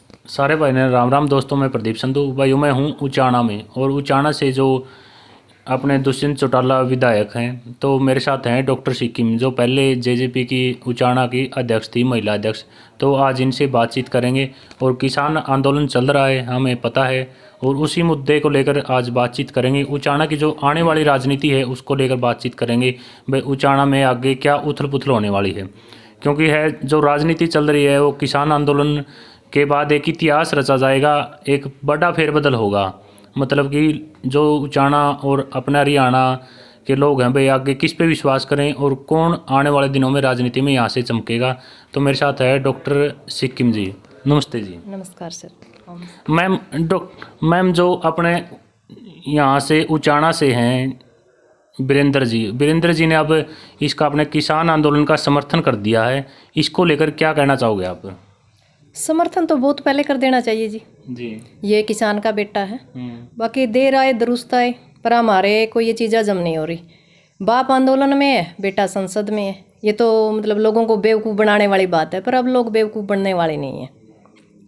सारे भाई ने राम राम। दोस्तों, मैं प्रदीप संधू भाइयों, मैं हूँ उचाना में, और उचाना से जो अपने दुष्यंत चौटाला विधायक हैं, तो मेरे साथ हैं डॉक्टर सिक्किम, जो पहले जेजेपी की उचाना की अध्यक्ष थी, महिला अध्यक्ष। तो आज इनसे बातचीत करेंगे, और किसान आंदोलन चल रहा है, हमें पता है, और उसी मुद्दे को लेकर आज बातचीत करेंगे। उचाना की जो आने वाली राजनीति है उसको लेकर बातचीत करेंगे। भाई, उचाना में आगे क्या उथल पुथल होने वाली है, क्योंकि है जो राजनीति चल रही है वो किसान आंदोलन के बाद एक इतिहास रचा जाएगा, एक बड़ा फेरबदल होगा। मतलब कि जो उचाना और अपना हरियाणा के लोग हैं, भाई आगे किस पे विश्वास करें और कौन आने वाले दिनों में राजनीति में यहाँ से चमकेगा। तो मेरे साथ है डॉक्टर सिक्किम जी। नमस्ते जी। नमस्कार सर। मैम, मैम जो अपने यहाँ से उचाना से हैं वीरेंद्र जी ने अब इसका अपने किसान आंदोलन का समर्थन कर दिया है, इसको लेकर क्या कहना चाहोगे आप? समर्थन तो बहुत पहले कर देना चाहिए जी। ये किसान का बेटा है। बाकी देर आए दुरुस्त आए, पर हमारे को ये चीज़ हजम नहीं हो रही। बाप आंदोलन में है, बेटा संसद में है। ये तो मतलब लोगों को बेवकूफ़ बनाने वाली बात है, पर अब लोग बेवकूफ़ बनने वाले नहीं हैं।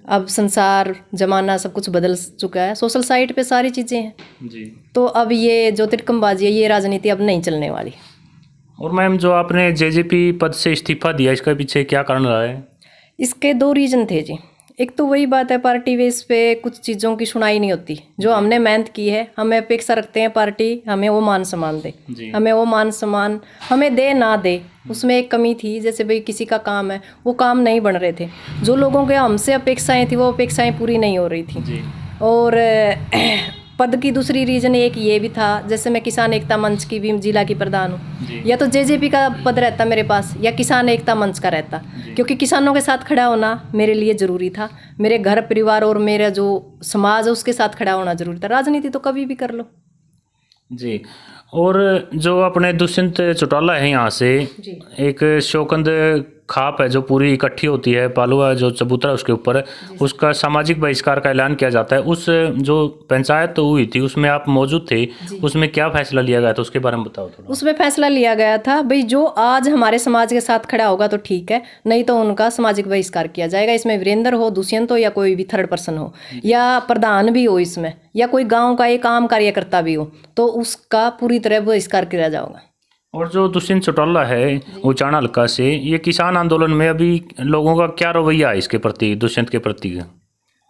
अब संसार जमाना सब कुछ बदल चुका है, सोशल साइट पे सारी चीज़ें हैं जी। तो अब ये जो तिरकमबाजी है, ये राजनीति अब नहीं चलने वाली। और मैम, जो आपने जेजेपी पद से इस्तीफा दिया, इसका पीछे क्या कारण रहा है? इसके दो रीज़न थे जी। एक तो वही बात है, पार्टी बेस पे कुछ चीज़ों की सुनाई नहीं होती। जो हमने मेहनत की है, हमें अपेक्षा रखते हैं पार्टी हमें वो मान सम्मान दे, हमें वो मान सम्मान हमें दे ना दे, उसमें एक कमी थी। जैसे भाई किसी का काम है, वो काम नहीं बन रहे थे, जो लोगों के हमसे अपेक्षाएं थी वो अपेक्षाएं पूरी नहीं हो रही थी। और पद की दूसरी रीज़न एक ये भी था, जैसे मैं किसान एकता मंच की भी जिला की प्रधान हूँ, या तो जेजेपी का पद रहता मेरे पास या किसान एकता मंच का रहता, क्योंकि किसानों के साथ खड़ा होना मेरे लिए ज़रूरी था। मेरे घर परिवार और मेरा जो समाज है उसके साथ खड़ा होना ज़रूरी था। राजनीति तो कभी भी कर लो जी। और जो अपने दुष्यंत चौटाला है, यहाँ से एक शौकंद खाप है जो पूरी इकट्ठी होती है, पालुआ जो चबूतरा उसके ऊपर, उसका सामाजिक बहिष्कार का ऐलान किया जाता है। उस जो पंचायत तो हुई थी उसमें आप मौजूद थे, उसमें क्या फैसला लिया गया था, उसके बारे में बताओ थोड़ा। उसमें फैसला लिया गया था भाई जो आज हमारे समाज के साथ खड़ा होगा तो ठीक है, नहीं तो उनका सामाजिक बहिष्कार किया जाएगा। इसमें वीरेंद्र हो, दुष्यंत हो, या कोई भी थर्ड पर्सन हो, या प्रधान भी हो इसमें, या कोई गाँव का एक आम कार्यकर्ता भी हो, तो उसका पूरी तरह बहिष्कार किया जाएगा। और जो दुष्यंत चौटाला है उचाना हल्का से, ये किसान आंदोलन में अभी लोगों का क्या रवैया है इसके प्रति, दुष्यंत के प्रति?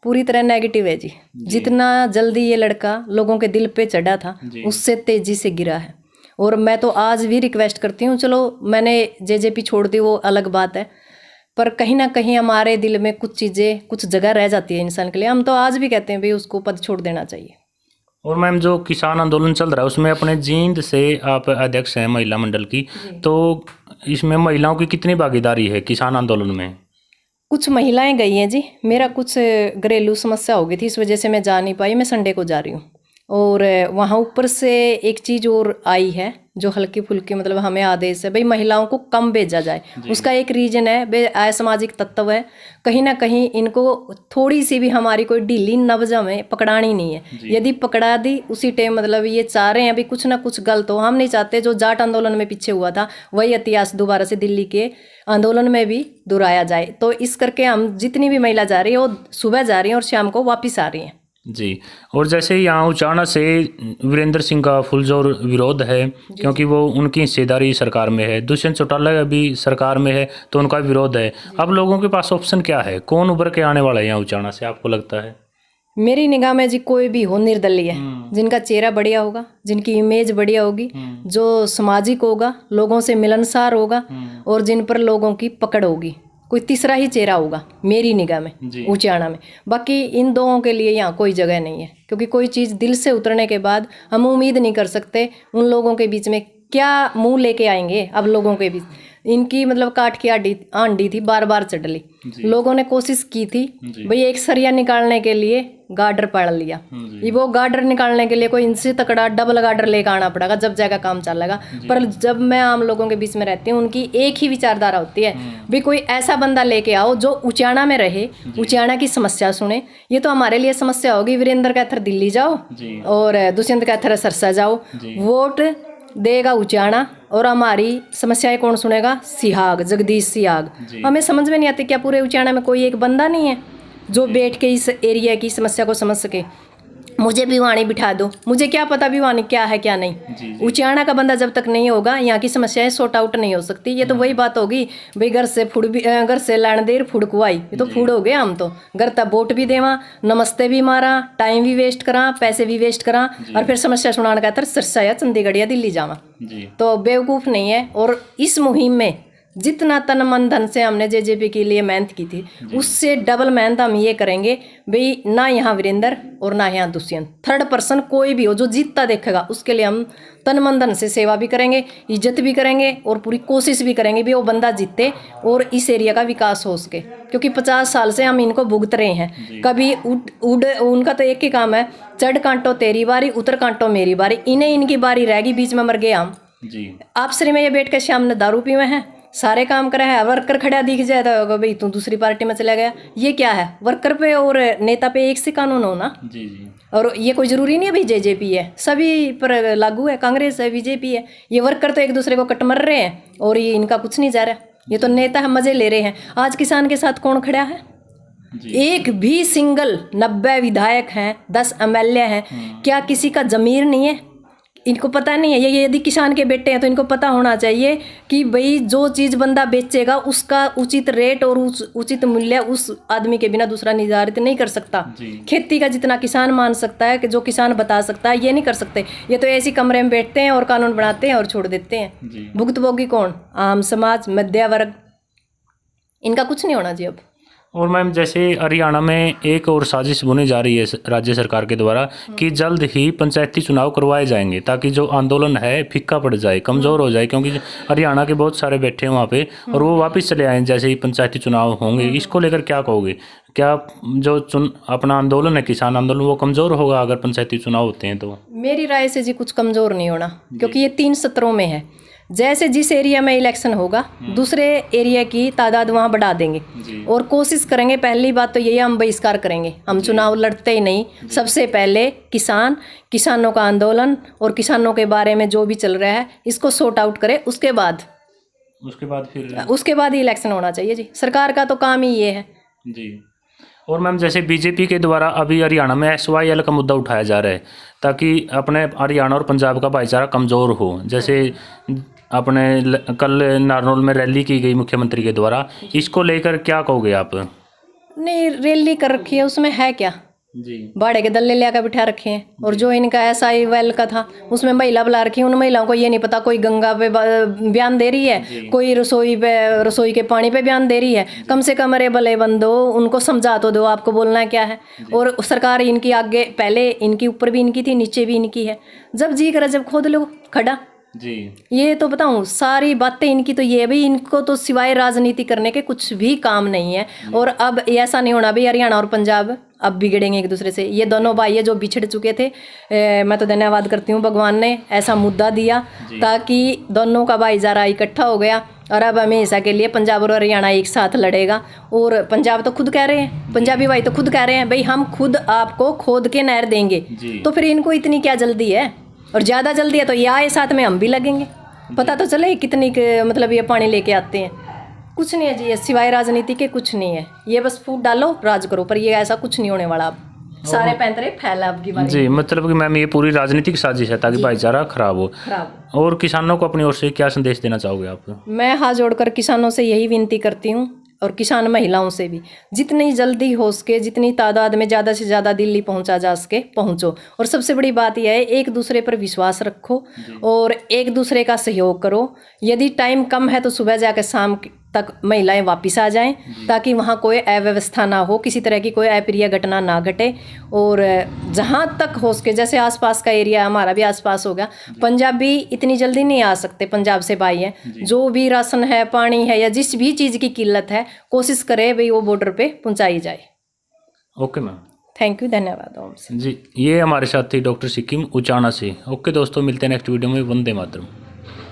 पूरी तरह नेगेटिव है जी। जितना जल्दी ये लड़का लोगों के दिल पे चढ़ा था, उससे तेजी से गिरा है। और मैं तो आज भी रिक्वेस्ट करती हूँ, चलो मैंने जेजेपी छोड़ दी वो अलग बात है, पर कहीं ना कहीं हमारे दिल में कुछ चीज़ें, कुछ जगह रह जाती है इंसान के लिए। हम तो आज भी कहते हैं भाई उसको पद छोड़ देना चाहिए। और मैम, जो किसान आंदोलन चल रहा है उसमें अपने जींद से आप अध्यक्ष हैं महिला मंडल की, तो इसमें महिलाओं की कितनी भागीदारी है किसान आंदोलन में? कुछ महिलाएं गई हैं जी। मेरा कुछ घरेलू समस्या हो गई थी, इस वजह से मैं जा नहीं पाई। मैं संडे को जा रही हूँ। और वहाँ ऊपर से एक चीज़ और आई है जो हल्की फुल्की, मतलब हमें आदेश है भाई महिलाओं को कम भेजा जाए। उसका एक रीज़न है भाई असामाजिक तत्व है, कहीं ना कहीं इनको थोड़ी सी भी हमारी कोई ढीली नब्ज हमें पकड़ानी नहीं है। यदि पकड़ा दी उसी टाइम, मतलब ये चाह रहे हैं अभी कुछ ना कुछ गलत हो। हम नहीं चाहते जो जाट आंदोलन में पीछे हुआ था वही इतिहास दोबारा से दिल्ली के आंदोलन में भी दोहराया जाए। तो इस करके हम जितनी भी महिला जा रही है वो सुबह जा रही हैं और शाम को वापस आ रही हैं जी। और जैसे यहाँ उचाना से वीरेंद्र सिंह का फुलजोर विरोध है, क्योंकि वो उनकी हिस्सेदारी सरकार में है। दुष्यंत चौटाला भी सरकार में है तो उनका विरोध है। अब लोगों के पास ऑप्शन क्या है, कौन उभर के आने वाला है यहाँ उचाना से, आपको लगता है? मेरी निगाह में जी कोई भी हो निर्दलीय, जिनका चेहरा बढ़िया होगा, जिनकी इमेज बढ़िया होगी, जो सामाजिक होगा, लोगों से मिलनसार होगा, और जिन पर लोगों की पकड़ होगी। कोई तीसरा ही चेहरा होगा मेरी निगाह में उचाना में। बाकी इन दोनों के लिए यहाँ कोई जगह नहीं है, क्योंकि कोई चीज़ दिल से उतरने के बाद हम उम्मीद नहीं कर सकते उन लोगों के बीच में क्या मुंह लेके आएंगे। अब लोगों के बीच इनकी मतलब काट की आंडी थी, बार बार चढ़ ली। लोगों ने कोशिश की थी भाई एक सरिया निकालने के लिए गार्डर पाड़ लिया, ये वो गार्डर निकालने के लिए कोई इनसे तकड़ा डबल गार्डर लेकर आना पड़ेगा, जब जाएगा काम चलेगा। पर जब मैं आम लोगों के बीच में रहती हूँ उनकी एक ही विचारधारा होती है भाई कोई ऐसा बंदा लेके आओ जो उचाना में रहे, उचाना की समस्या सुने। ये तो हमारे लिए समस्या होगी, वीरेंद्र का थर दिल्ली जाओ और दुष्यंत का थर सरसा जाओ, वोट देगा उचाना, और हमारी समस्याएं कौन सुनेगा? सिहाग, जगदीश सिहाग। हमें समझ में नहीं आती क्या पूरे उचाना में कोई एक बंदा नहीं है जो बैठ के इस एरिया की समस्या को समझ सके। मुझे भिवानी बिठा दो, मुझे क्या पता भिवानी क्या है क्या नहीं। उचाना का बंदा जब तक नहीं होगा यहाँ की समस्याएं सॉर्ट आउट नहीं हो सकती। ये तो वही बात होगी भाई, घर से लैंड देर फूड कुआई, ये तो फूड हो गया। हम तो घर तक वोट भी देवा, नमस्ते भी मारा, टाइम भी वेस्ट करा, पैसे भी वेस्ट करा, और फिर समस्या सुनाने का सरसा या चंडीगढ़ या दिल्ली जावा, तो बेवकूफ़ नहीं है। और इस मुहिम में जितना तन मन धन से हमने जेजेपी के लिए मेहनत की थी, उससे डबल मेहनत हम ये करेंगे भाई। ना यहाँ वीरेंद्र और ना यहाँ दुष्यंत, थर्ड पर्सन कोई भी हो जो जीतता देखेगा, उसके लिए हम तन मन धन से सेवा भी करेंगे, इज्जत भी करेंगे, और पूरी कोशिश भी करेंगे भी वो बंदा जीते और इस एरिया का विकास हो सके। क्योंकि 50 साल से हम इनको भुगत रहे हैं। कभी उनका तो एक ही काम है, चढ़ कांटो तेरी बारी, उतर कांटो मेरी बारी। इन्हें इनकी बारी रहेगी, बीच में मर गए हम। आप श्री में ये बैठ के शाम ने दारू पी में हैं, सारे काम करे है, वर्कर खड़ा दिख जाए तो भाई तू दूसरी पार्टी में चला गया। ये क्या है, वर्कर पे और नेता पे एक से कानून हो ना। और ये कोई जरूरी नहीं है भाई जेजेपी है, सभी पर लागू है, कांग्रेस है, बीजेपी है। ये वर्कर तो एक दूसरे को कट मर रहे हैं और ये इनका कुछ नहीं जा रहा। ये तो नेता है, मजे ले रहे हैं। आज किसान के साथ कौन खड़ा है? एक भी सिंगल 90 विधायक हैं, 10 MLA हैं, क्या किसी का जमीर नहीं है? इनको पता नहीं है। ये यदि किसान के बेटे हैं तो इनको पता होना चाहिए कि भाई जो चीज़ बंदा बेचेगा उसका उचित रेट और उचित मूल्य उस आदमी के बिना दूसरा निर्धारित नहीं कर सकता। खेती का जितना किसान मान सकता है, कि जो किसान बता सकता है, ये नहीं कर सकते। ये तो ऐसी कमरे में बैठते हैं और कानून बनाते हैं और छोड़ देते हैं। भुक्तभोगी कौन? आम समाज, मध्य वर्ग। इनका कुछ नहीं होना चाहिए अब। और मैम जैसे हरियाणा में एक और साजिश बुनी जा रही है राज्य सरकार के द्वारा कि जल्द ही पंचायती चुनाव करवाए जाएंगे, ताकि जो आंदोलन है फीका पड़ जाए, कमज़ोर हो जाए। क्योंकि हरियाणा के बहुत सारे बैठे हैं वहाँ पे और वो वापस चले आए जैसे ही पंचायती चुनाव होंगे। इसको लेकर क्या कहोगे? क्या जो अपना आंदोलन है, किसान आंदोलन, वो कमज़ोर होगा अगर पंचायती चुनाव होते हैं तो? मेरी राय से जी कुछ कमज़ोर नहीं होना, क्योंकि ये 3 सत्रों में है। जैसे जिस एरिया में इलेक्शन होगा, दूसरे एरिया की तादाद वहाँ बढ़ा देंगे और कोशिश करेंगे। पहली बात तो यही, हम बहिष्कार करेंगे, हम चुनाव लड़ते ही नहीं। सबसे पहले किसानों का आंदोलन और किसानों के बारे में जो भी चल रहा है इसको सॉर्ट आउट करें। उसके बाद ही इलेक्शन होना चाहिए जी। सरकार का तो काम ही ये है जी। और मैम जैसे बीजेपी के द्वारा अभी हरियाणा में SYL का मुद्दा उठाया जा रहा है ताकि अपने हरियाणा और पंजाब का भाईचारा कमज़ोर हो। जैसे अपने कल नारनौल में रैली की गई मुख्यमंत्री के द्वारा, इसको लेकर क्या कहोगे आप? नहीं, रैली कर रखी है, उसमें है क्या जी? भाड़े के दल्ले लेकर बिठा रखे हैं। और जो इनका SYL का था उसमें महिला बुला रखी है। उन महिलाओं को ये नहीं पता, कोई गंगा पे बयान दे रही है, कोई रसोई के पानी पे बयान दे रही है। कम से कम अरे भले बंदो, उनको समझा तो दो आपको बोलना क्या है। और सरकार इनकी आगे, पहले इनकी ऊपर भी इनकी थी, नीचे भी इनकी है। जब जी करे जब खोद लो खड़ा जी। ये तो बताऊं, सारी बातें इनकी तो ये है भाई, इनको तो सिवाय राजनीति करने के कुछ भी काम नहीं है। और अब ऐसा नहीं होना भाई हरियाणा और पंजाब अब बिगड़ेंगे एक दूसरे से। ये दोनों भाई है जो बिछड़ चुके थे। मैं तो धन्यवाद करती हूँ, भगवान ने ऐसा मुद्दा दिया ताकि दोनों का भाईचारा इकट्ठा हो गया। और अब हमेशा के लिए पंजाब और हरियाणा एक साथ लड़ेगा। और पंजाब तो खुद कह रहे हैं, पंजाबी भाई तो खुद कह रहे हैं भाई हम खुद आपको खोद के नहर देंगे। तो फिर इनको इतनी क्या जल्दी है? और ज़्यादा जल्दी है तो ये आए साथ में हम भी लगेंगे, पता तो चले कितनी मतलब ये पानी लेके आते हैं। कुछ नहीं है जी, ये सिवाय राजनीति के कुछ नहीं है। ये बस फूट डालो, राज करो, पर ये ऐसा कुछ नहीं होने वाला। अब सारे पैंतरे फैला आपकी बात जी। मतलब कि मैम ये पूरी राजनीतिक साजिश है ताकि भाईचारा खराब हो। और किसानों को अपनी ओर से क्या संदेश देना चाहोगे आप? मैं हाथ जोड़कर किसानों से यही विनती करती हूँ, और किसान महिलाओं से भी, जितनी जल्दी हो सके, जितनी तादाद में ज़्यादा से ज़्यादा दिल्ली पहुंचा जा सके पहुंचो। और सबसे बड़ी बात यह है, एक दूसरे पर विश्वास रखो और एक दूसरे का सहयोग करो। यदि टाइम कम है तो सुबह जाकर शाम तक महिलाएं वापस आ जाएं, ताकि वहाँ कोई अव्यवस्था ना हो, किसी तरह की कोई अप्रिय घटना ना घटे। और जहाँ तक हो सके, जैसे आसपास का एरिया हमारा भी आसपास होगा, पंजाबी इतनी जल्दी नहीं आ सकते, पंजाब से भाई हैं, जो भी राशन है, पानी है, या जिस भी चीज़ की किल्लत है, कोशिश करें भाई वो बॉर्डर पे पहुँचाई जाए। ओके मैम, थैंक यू, धन्यवाद ओम जी। ये हमारे साथ थी डॉक्टर सिक्किम उचाना से। ओके दोस्तों, मिलते हैं नेक्स्ट वीडियो में। वंदे मातरम।